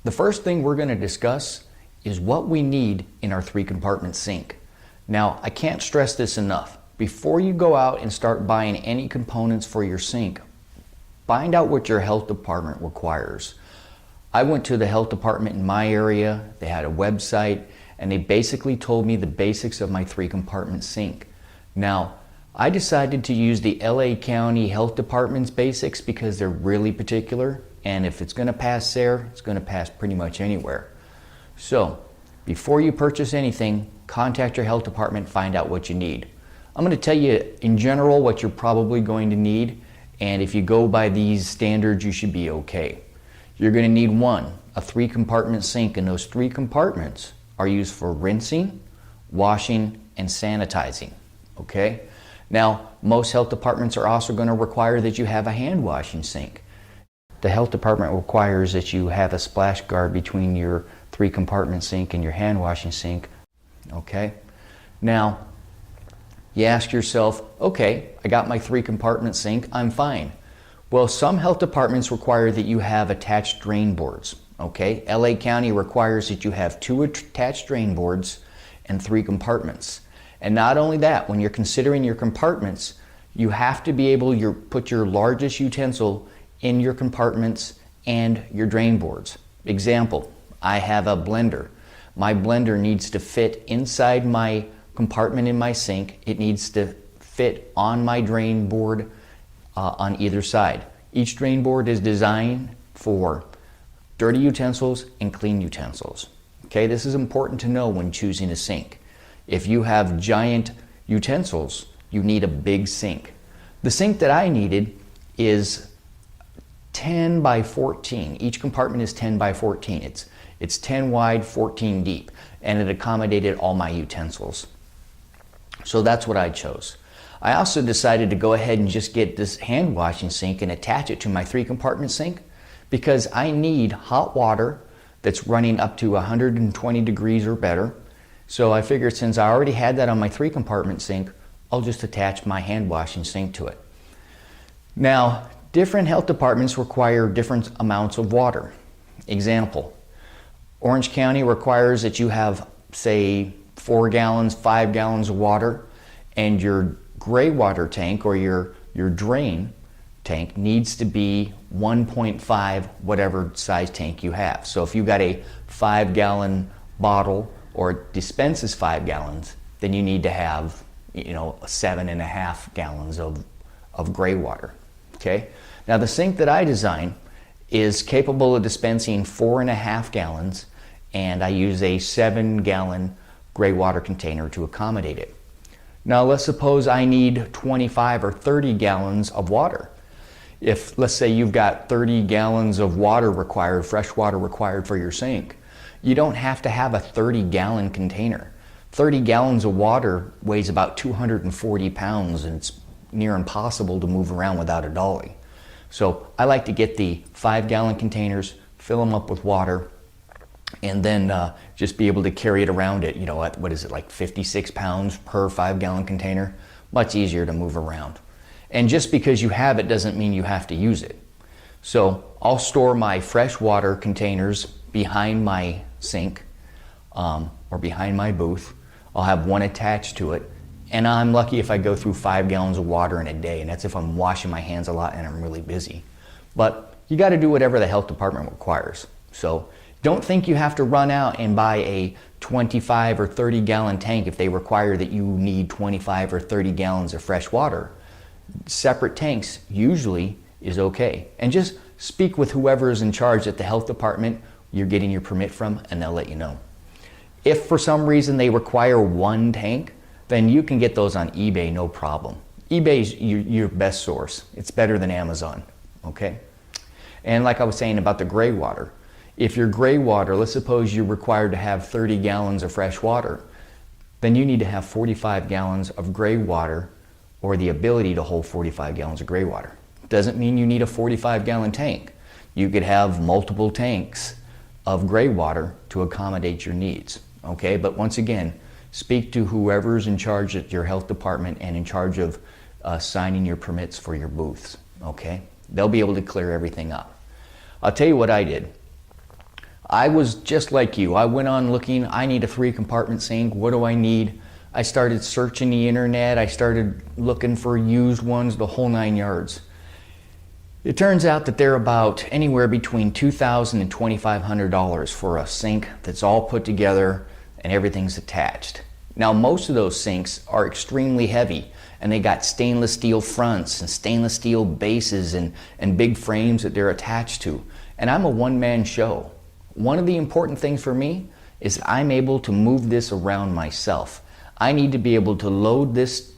The first thing we're going to discuss is what we need in our 3-compartment sink. Now, I can't stress this enough. Before you go out and start buying any components for your sink, find out what your health department requires. I went to the health department in my area. They had a website, and they basically told me the basics of my 3-compartment sink. Now, I decided to use the LA County Health Department's basics because they're really particular, and if it's going to pass there, it's going to pass pretty much anywhere. So, before you purchase anything, contact your health department, find out what you need. I'm going to tell you in general what you're probably going to need, and if you go by these standards, you should be okay. You're going to need a 3-compartment sink, and those 3 compartments are used for rinsing, washing, and sanitizing. Okay? Now, most health departments are also going to require that you have a hand washing sink. The health department requires that you have a splash guard between your 3-compartment sink and your hand washing sink. Okay? Now, you ask yourself, okay, I got my 3-compartment sink, I'm fine. Well, some health departments require that you have attached drain boards. Okay? LA County requires that you have 2 attached drain boards and 3 compartments. And not only that, when you're considering your compartments, you have to be able to put your largest utensil in your compartments and your drain boards. Example, I have a blender. My blender needs to fit inside my compartment in my sink. It needs to fit on my drain board on either side. Each drain board is designed for dirty utensils and clean utensils. Okay, this is important to know when choosing a sink. If you have giant utensils, you need a big sink. The sink that I needed is 10 by 14. Each compartment is 10 by 14. It's 10 wide, 14 deep, and it accommodated all my utensils. So that's what I chose. I also decided to go ahead and just get this hand washing sink and attach it to my 3-compartment sink because I need hot water that's running up to 120 degrees or better. So I figured since I already had that on my 3-compartment sink, I'll just attach my hand washing sink to it. Now, different health departments require different amounts of water. Example, Orange County requires that you have, say, 4 gallons, 5 gallons of water, and your gray water tank or your drain tank needs to be 1.5 whatever size tank you have. So if you got a 5-gallon bottle or it dispenses 5 gallons, then you need to have 7.5 gallons of gray water. Okay? Now the sink that I designed is capable of dispensing 4.5 gallons, and I use a 7-gallon gray water container to accommodate it. Now let's suppose I need 25 or 30 gallons of water. If, let's say you've got 30 gallons of water required, fresh water required for your sink, you don't have to have a 30-gallon container. 30 gallons of water weighs about 240 pounds, and it's near impossible to move around without a dolly. So I like to get the 5-gallon containers, fill them up with water, and then just be able to carry it around it, at, what is it, like 56 pounds per 5-gallon container? Much easier to move around. And just because you have it doesn't mean you have to use it. So I'll store my fresh water containers behind my sink or behind my booth. I'll have one attached to it, and I'm lucky if I go through 5 gallons of water in a day, and that's if I'm washing my hands a lot and I'm really busy. But you got to do whatever the health department requires. So don't think you have to run out and buy a 25 or 30 gallon tank if they require that you need 25 or 30 gallons of fresh water. Separate tanks usually is okay. And just speak with whoever is in charge at the health department you're getting your permit from, and they'll let you know. If for some reason they require 1 tank, then you can get those on eBay, no problem. eBay's your best source. It's better than Amazon, okay? And like I was saying about the gray water, if your gray water, let's suppose you're required to have 30 gallons of fresh water, then you need to have 45 gallons of gray water, or the ability to hold 45 gallons of gray water. Doesn't mean you need a 45-gallon tank. You could have multiple tanks of gray water to accommodate your needs, okay? But once again, speak to whoever's in charge at your health department and in charge of signing your permits for your booths, okay? They'll be able to clear everything up. I'll tell you what I did. I was just like you. I went on looking, I need a 3-compartment sink. What do I need? I started searching the internet. I started looking for used ones, the whole 9 yards. It turns out that they're about anywhere between $2,000 and $2,500 for a sink that's all put together and everything's attached. Now, most of those sinks are extremely heavy, and they got stainless steel fronts and stainless steel bases and big frames that they're attached to. And I'm a one-man show. One of the important things for me is that I'm able to move this around myself. I need to be able to load this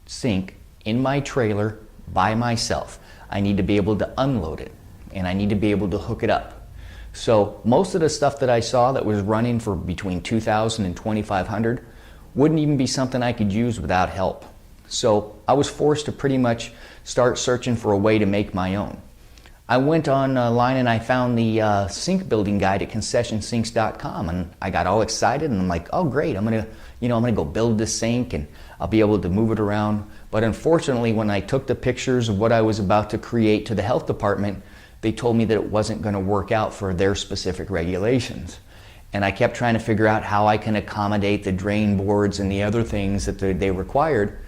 sink in my trailer by myself. I need to be able to unload it, and I need to be able to hook it up. So most of the stuff that I saw that was running for between $2,000 and $2,500 wouldn't even be something I could use without help. So I was forced to pretty much start searching for a way to make my own. I went online and I found the sink building guide at concessionsinks.com, and I got all excited and I'm like, oh great, I'm gonna go build this sink and I'll be able to move it around. But unfortunately, when I took the pictures of what I was about to create to the health department, they told me that it wasn't going to work out for their specific regulations. And I kept trying to figure out how I can accommodate the drain boards and the other things that they required.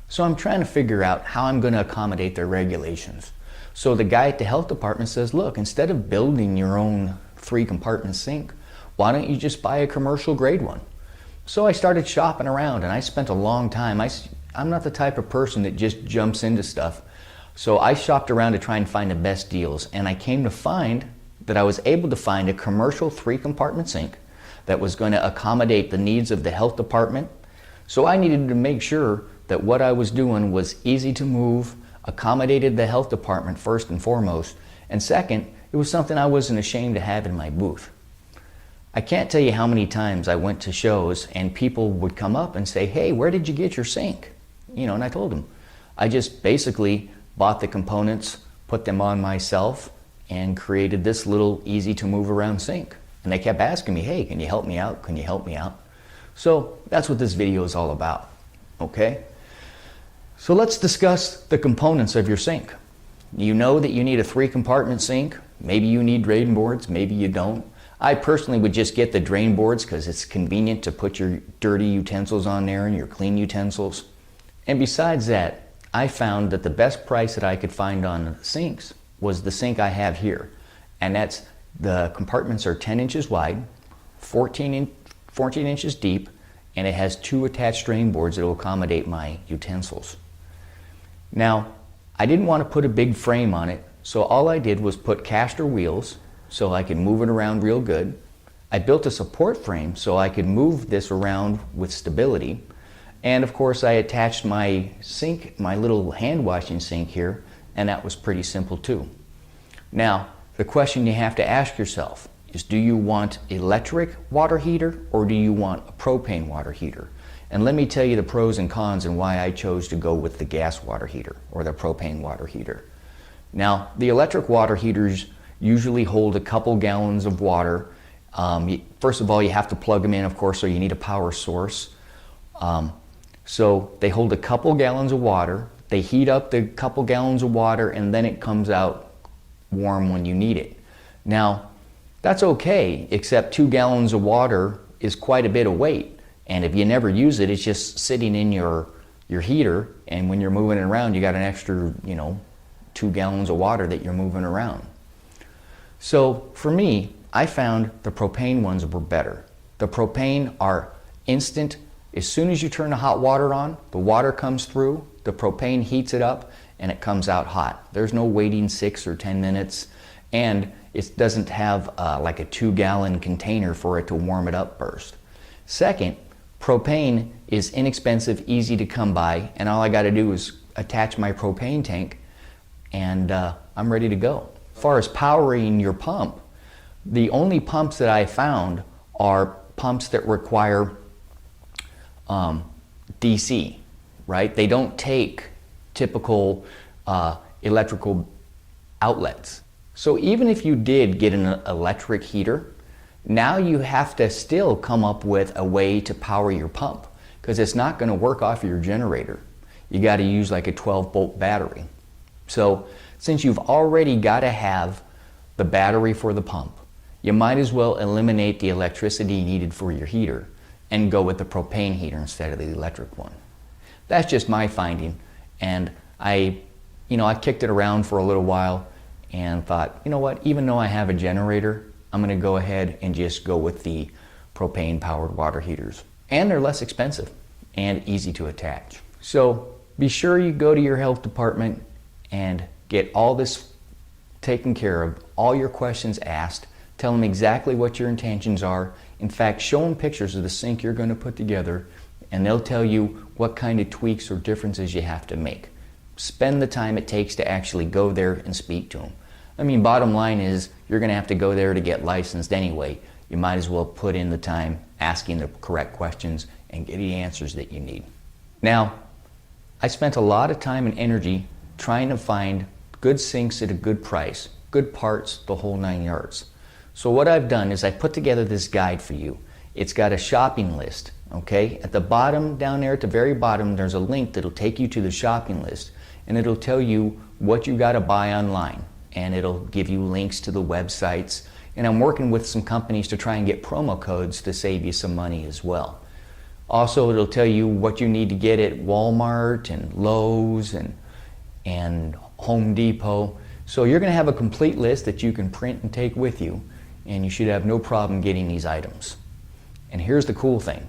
So I'm trying to figure out how I'm going to accommodate their regulations. So the guy at the health department says, look, instead of building your own 3-compartment sink, why don't you just buy a commercial grade one? So I started shopping around, and I spent a long time. I'm not the type of person that just jumps into stuff. So I shopped around to try and find the best deals, and I came to find that I was able to find a commercial 3-compartment sink that was going to accommodate the needs of the health department. So I needed to make sure that what I was doing was easy to move, accommodated the health department first and foremost, and second, it was something I wasn't ashamed to have in my booth. I can't tell you how many times I went to shows and people would come up and say, hey, where did you get your sink? And I told them, I just basically bought the components, put them on myself, and created this little easy to move around sink. And they kept asking me, hey, can you help me out? Can you help me out? So that's what this video is all about, okay? So let's discuss the components of your sink. You know that you need a 3-compartment sink. Maybe you need drain boards, maybe you don't. I personally would just get the drain boards because it's convenient to put your dirty utensils on there and your clean utensils. And besides that, I found that the best price that I could find on sinks was the sink I have here. And that's, the compartments are 10 inches wide, 14 inches deep, and it has 2 attached drain boards that will accommodate my utensils. Now, I didn't want to put a big frame on it, so all I did was put caster wheels so I could move it around real good. I built a support frame so I could move this around with stability. And of course, I attached my sink, my little hand washing sink here, and that was pretty simple too. Now, the question you have to ask yourself is, do you want electric water heater or do you want a propane water heater? And let me tell you the pros and cons and why I chose to go with the gas water heater or the propane water heater. Now, the electric water heaters usually hold a couple gallons of water. First of all, you have to plug them in, of course, so you need a power source. So they hold a couple gallons of water, they heat up the couple gallons of water, and then it comes out warm when you need it. Now, that's okay, except 2 gallons of water is quite a bit of weight. And if you never use it, it's just sitting in your heater, and when you're moving it around, you got an extra, 2 gallons of water that you're moving around. So for me, I found the propane ones were better. The propane are instant. As soon as you turn the hot water on, the water comes through, the propane heats it up, and it comes out hot. There's no waiting 6 or 10 minutes, and it doesn't have like a 2-gallon container for it to warm it up first. Second, propane is inexpensive, easy to come by, and all I got to do is attach my propane tank, and I'm ready to go. As far as powering your pump, the only pumps that I found are pumps that require DC, right? They don't take typical electrical outlets. So even if you did get an electric heater, now you have to still come up with a way to power your pump because it's not going to work off of your generator. You got to use like a 12-volt battery. So since you've already got to have the battery for the pump, you might as well eliminate the electricity needed for your heater and go with the propane heater instead of the electric one. That's just my finding, and I kicked it around for a little while and thought, you know what, even though I have a generator, I'm going to go ahead and just go with the propane powered water heaters. And they're less expensive and easy to attach. So be sure you go to your health department and get all this taken care of, all your questions asked. Tell them exactly what your intentions are. In fact, show them pictures of the sink you're going to put together, and they'll tell you what kind of tweaks or differences you have to make. Spend the time it takes to actually go there and speak to them. I mean, bottom line is, you're going to have to go there to get licensed anyway. You might as well put in the time asking the correct questions and get the answers that you need. Now, I spent a lot of time and energy trying to find good sinks at a good price, good parts, the whole 9 yards. So what I've done is I put together this guide for you. It's got a shopping list, okay? At the bottom, down there at the very bottom, there's a link that'll take you to the shopping list, and it'll tell you what you got to buy online, and it'll give you links to the websites. And I'm working with some companies to try and get promo codes to save you some money as well. Also, it'll tell you what you need to get at Walmart and Lowe's and Home Depot. So you're going to have a complete list that you can print and take with you, and you should have no problem getting these items. And here's the cool thing.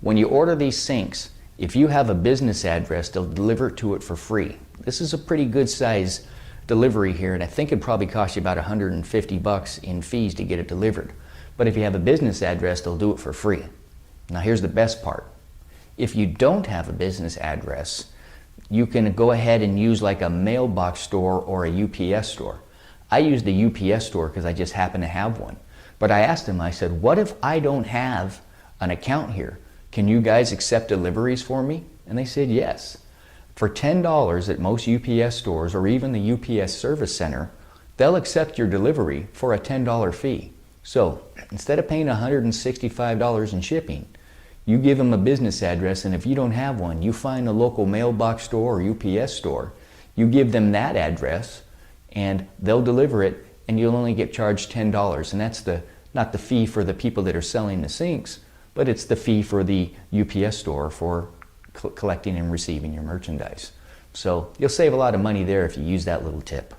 When you order these sinks, if you have a business address, they'll deliver it to it for free. This is a pretty good size delivery here, and I think it'd probably cost you about $150 in fees to get it delivered. But if you have a business address, they'll do it for free. Now here's the best part. If you don't have a business address, you can go ahead and use like a mailbox store or a UPS store. I used the UPS store because I just happen to have one. But I asked them, I said, what if I don't have an account here? Can you guys accept deliveries for me? And they said yes. For $10 at most UPS stores or even the UPS service center, they'll accept your delivery for a $10 fee. So instead of paying $165 in shipping, you give them a business address, and if you don't have one, you find a local mailbox store or UPS store, you give them that address, and they'll deliver it, and you'll only get charged $10. And that's not the fee for the people that are selling the sinks, but it's the fee for the UPS store for collecting and receiving your merchandise. So you'll save a lot of money there if you use that little tip.